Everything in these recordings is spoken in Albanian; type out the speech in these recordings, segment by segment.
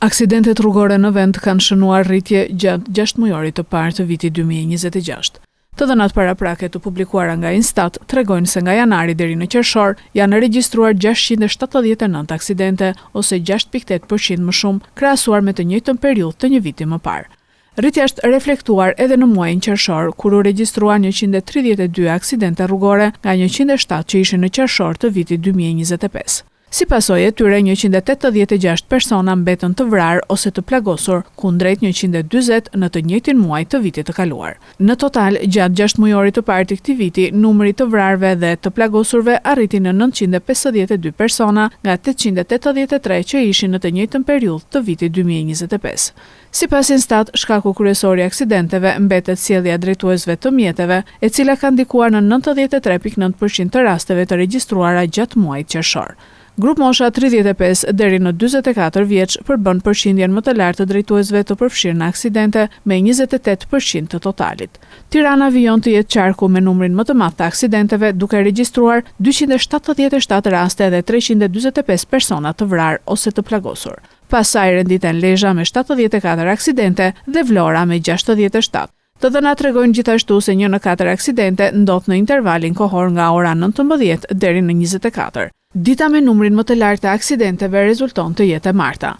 Aksidentet rrugore në vend kanë shënuar rritje gjatë 6 mujorit të parë të vitit 2026. Të dhënat paraprake të publikuara nga Instat tregojnë se nga janari deri në qershor janë regjistruar 679 aksidente ose 6.8% më shumë krahasuar me të njëjtën periudhë të një viti më parë. Rritja është reflektuar edhe në muajin qershor, kur u regjistruan 132 aksidente rrugore nga 107 që ishin në qershor të vitit 2025. Si pasojë e tyre, 186 persona mbetën të vrarë ose të plagosur, kundrejt 140 në të njëjtin muaj të vitit të kaluar. Në total, gjatë 6 mujorit të parë të këtij viti, numri të vrarëve dhe të plagosurve arriti në 952 persona nga 883 që ishin në të njëjtën periudhë të vitit 2025. Sipas Instat, shkaku kryesor i aksidenteve mbetet sjellja e drejtuesve të mjeteve, e cila ka ndikuar në 93.9% të rasteve të regjistruara gjatë muajit qershor. Grup mosha 35 deri në 44 vjeç përbën përqindjen më të lartë të drejtuesve të përfshirë në aksidente me 28% të totalit. Tirana vijon të jetë qarku me numrin më të madh të aksidenteve, duke regjistruar 277 raste dhe 345 persona të vrarë ose të plagosur. Pastaj renditen Lezhë me 74 aksidente dhe Vlora me 67. Të dhënat tregojnë gjithashtu se 1 në 4 aksidente ndodh në intervalin kohor nga ora 19 deri në 24. Dita me numrin më të lartë të aksidenteve rezulton të jetë e marta.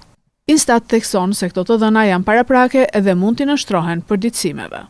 Instat thekson se këto të dhëna janë paraprake dhe mund t'i nënshtrohen përditësimeve.